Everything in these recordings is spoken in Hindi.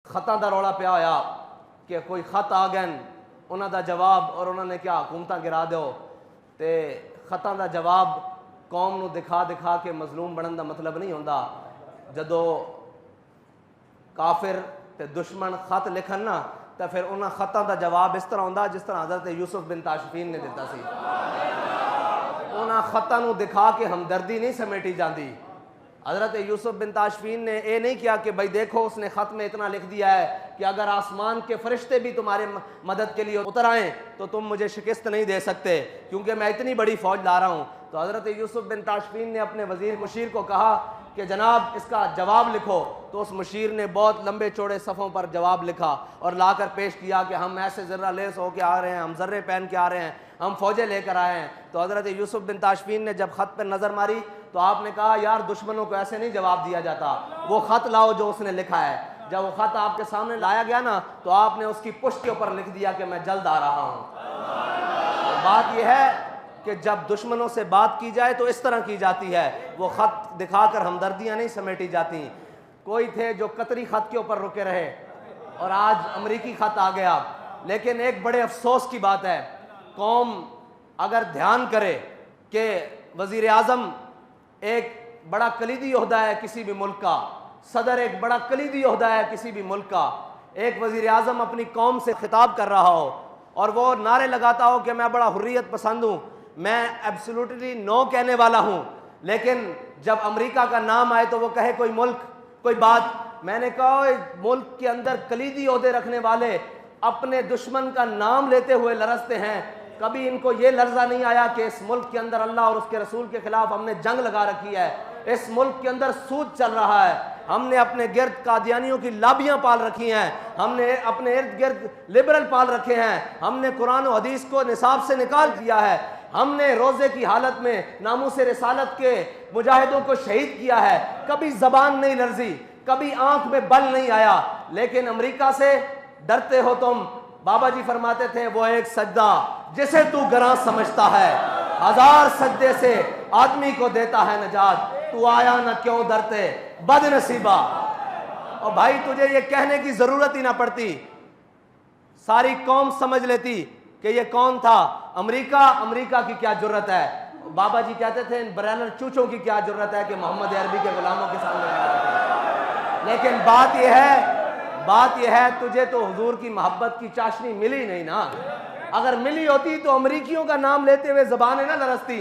खतां दा रौला पिया होया कि कोई खत आ गए उन्हां दा जवाब और उन्होंने क्या हुकूमतां गिरा दो। तो खतां दा जवाब कौम नूं दिखा दिखा के मजलूम बनने का मतलब नहीं होंदा। जदों काफिर ते दुश्मन खत लिखन ना तो फिर उन्हां खतां दा जवाब इस तरह होंदा जिस तरह हज़रत यूसुफ बिन ताशफीन ने दिता सी। उन्हां खतां नूं दिखा के हमदर्दी नहीं समेटी जाती। हज़रत यूसुफ बिन ताशफीन ने यह नहीं किया कि भाई देखो उसने ख़त में इतना लिख दिया है कि अगर आसमान के फरिश्ते भी तुम्हारे मदद के लिए उतर आएँ तो तुम मुझे शिकस्त नहीं दे सकते क्योंकि मैं इतनी बड़ी फ़ौज ला रहा हूँ। तो हज़रत यूसुफ बिन ताशफीन ने अपने वज़ीर मुशीर को कहा कि जनाब इसका जवाब लिखो। तो उस मुशीर ने बहुत लंबे चौड़े सफ़ों पर जवाब लिखा और ला कर पेश किया कि हम ऐसे ज़र्रा लेस होकर आ रहे हैं, हम ज़र्रे पहन के आ रहे हैं, हम फ़ौजें लेकर आए हैं। तो हज़रत यूसुफ बिन ताशफीन ने जब ख़त पर नज़र मारी तो आपने कहा यार दुश्मनों को ऐसे नहीं जवाब दिया जाता, वो ख़त लाओ जो उसने लिखा है। जब वो ख़त आपके सामने लाया गया ना तो आपने उसकी पुष्ट के ऊपर लिख दिया कि मैं जल्द आ रहा हूँ। तो बात यह है कि जब दुश्मनों से बात की जाए तो इस तरह की जाती है, वो ख़त दिखाकर हमदर्दियाँ नहीं समेटी जाती। कोई थे जो कतरी ख़त के ऊपर रुके रहे और आज अमरीकी ख़त आ गया। लेकिन एक बड़े अफसोस की बात है, कौम अगर ध्यान करे कि वज़ीर आज़म एक बड़ा कलीदी ओहदा है किसी भी मुल्क का, सदर एक बड़ा कलीदी ओहदा है किसी भी मुल्क का, एक वज़ीर आज़म अपनी कौम से खिताब कर रहा हो और वो नारे लगाता हो कि मैं बड़ा हुर्रियत पसंद हूँ, मैं एब्सोल्युटली नो कहने वाला हूँ, लेकिन जब अमेरिका का नाम आए तो वो कहे कोई मुल्क कोई बात। मैंने कहा मुल्क के अंदर कलीदी ओहदे रखने वाले अपने दुश्मन का नाम लेते हुए लरजते हैं। कभी इनको ये लर्जा नहीं आया कि इस मुल्क के अंदर अल्लाह और उसके रसूल के खिलाफ हमने जंग लगा रखी है, इस मुल्क के अंदर सूद चल रहा है, हमने अपने गिर्द कादियानियों की लाबियां पाल रखी हैं, हमने अपने इर्द गिर्द लिबरल पाल रखे हैं, हमने कुरान और हदीस को निसाब से निकाल दिया है, हमने रोजे की हालत में नामूसे रिसालत के मुजाहिदों को शहीद किया है। कभी जबान नहीं लर्जी, कभी आंख में बल नहीं आया। लेकिन अमेरिका से डरते हो तुम। बाबा जी फरमाते थे वो एक सजदा जिसे तू गरां समझता है, 1000 सजदे से आदमी को देता है नजात, तू आया ना क्यों डरते बदनसीबा। और भाई तुझे ये कहने की जरूरत ही ना पड़ती, सारी कौम समझ लेती कि ये कौन था। अमेरिका की क्या जरूरत है। बाबा जी कहते थे इन ब्रैनर चूचों की क्या जरूरत है कि मोहम्मद अरबी के गुलामों के सामने। लेकिन बात यह है तुझे तो हुजूर की मोहब्बत की चाशनी मिली नहीं ना। अगर मिली होती तो अमरीकियों का नाम लेते हुए जबानें ना लरजती।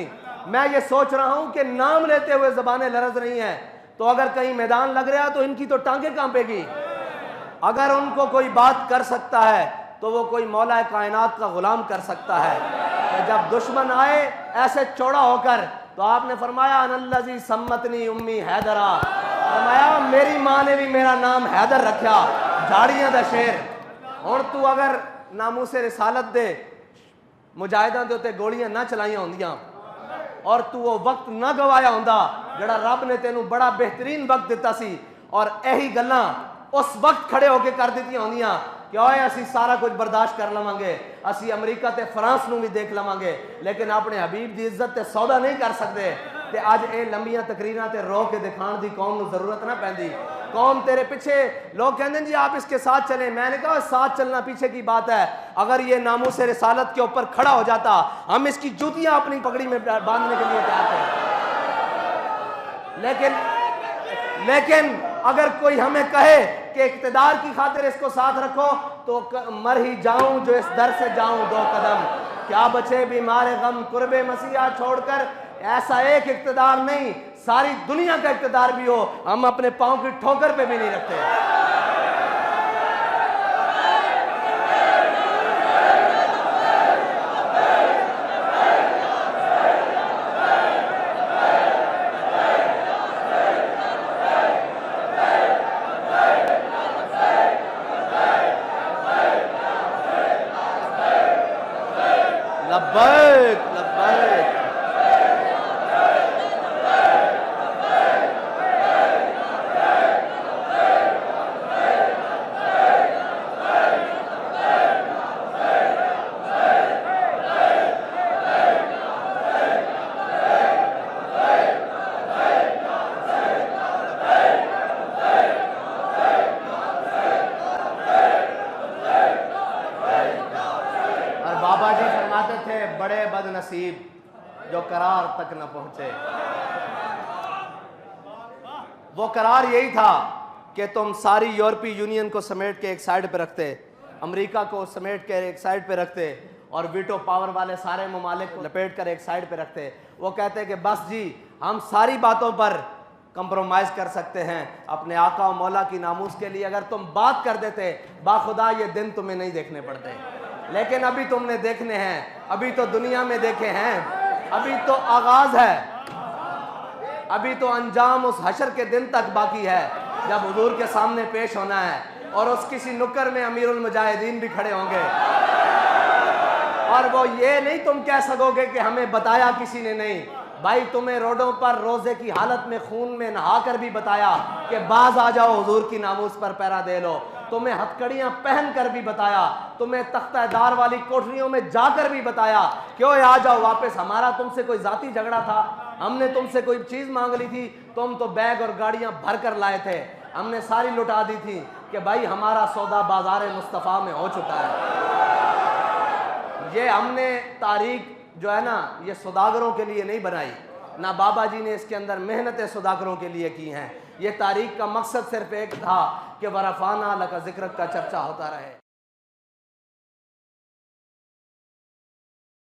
मैं ये सोच रहा हूं कि नाम लेते हुए जबानें लरज रही हैं, तो अगर कहीं मैदान लग रहा तो इनकी तो टांगें कांपेगी। अगर उनको कोई बात कर सकता है तो वो कोई मौला कायनात का गुलाम कर सकता है। तो जब दुश्मन आए ऐसे चौड़ा होकर, तो आपने फरमाया अनल्लज़ी सम्मतनी उम्मी हैदरा, फरमाया मेरी माँ ने भी मेरा नाम हैदर रखा, झाड़ियां दा शेर। हुण तू अगर नामूसे रिसालत दे मुजाहिदां दे उत्ते गोलियां ना चलाइयां होंदियां और तू वो वक्त ना गवाया होंदा जिहड़ा रब ने तेनू बड़ा बेहतरीन वक्त दिता सी, और यही गल्लां उस वक्त खड़े होके कर दित्तियां होंदियां कि ओए असी सारा कुछ बर्दाश्त कर लवांगे, असी अमरीका ते फ्रांस नूं भी देख लवांगे, लेकिन अपने हबीब की इज्जत ते सौदा नहीं कर सकते। ते अज ये लंबियां तकरीरां ते रो के दिखाने की कौम नूं जरूरत ना पैंदी। कौम तेरे पीछे, लोग कहते हैं जी आप इसके साथ चलें। मैंने कहा साथ चलना पीछे की बात है, अगर ये नामूसे रिसालत के ऊपर खड़ा हो जाता हम इसकी जूतियां अपनी पगड़ी में बांधने के लिए तैयार थे। लेकिन अगर कोई हमें कहे कि इक्तदार की खातिर इसको साथ रखो तो मर ही जाऊं जो इस दर से जाऊं 2 कदम, क्या बचे बीमार गम कुर्बे मसीहा छोड़कर। ऐसा एक इक्तदार नहीं, सारी दुनिया का इक्तदार भी हो, हम अपने पांव की ठोकर पे भी नहीं रखते। लब्बैक लब्बैक बड़े बदनसीब जो करार तक न पहुंचे। वो करार यही था कि तुम सारी यूरोपीय यूनियन को समेट के एक साइड पे रखते, अमेरिका को समेट के एक साइड पे रखते और वीटो पावर वाले सारे ममालिक को लपेट कर एक साइड पे रखते। वो कहते कि बस जी हम सारी बातों पर कंप्रोमाइज कर सकते हैं, अपने आका और मौला की नामूस के लिए अगर तुम बात कर देते बाखुदा ये दिन तुम्हें नहीं देखने पड़ते। लेकिन अभी तुमने देखने हैं, अभी तो दुनिया में देखे हैं, अभी तो आगाज है, अभी तो अंजाम उस हशर के दिन तक बाकी है जब हुजूर के सामने पेश होना है और उस किसी नुक्कर में अमीरुल मुजाहिदीन भी खड़े होंगे और वो ये नहीं तुम कह सकोगे कि हमें बताया किसी ने नहीं। भाई तुम्हें रोडों पर रोजे की हालत में खून में नहाकर भी बताया कि बाज आ जाओ हुजूर की नामूस पर पैरा दे लो। तुम्हें हथकड़ियां पहन कर भी बताया, तुम्हें तख्तादार वाली कोठरियों में जाकर भी बताया क्यों आ जाओ वापस, हमारा तुमसे कोई जाती झगड़ा था, हमने तुमसे कोई चीज मांग ली थी, तुम तो बैग और गाड़ियां भर कर लाए थे, हमने सारी लुटा दी थी कि भाई हमारा सौदा बाजार मुस्तफ़ा में हो चुका है। ये हमने तारीख जो है ना ये सौदागरों के लिए नहीं बनाई, ना बाबा जी ने इसके अंदर मेहनतें सौदागरों के लिए की हैं। ये तारीख का मकसद सिर्फ एक था कि वरफाना लका जिक्र का चर्चा होता रहे।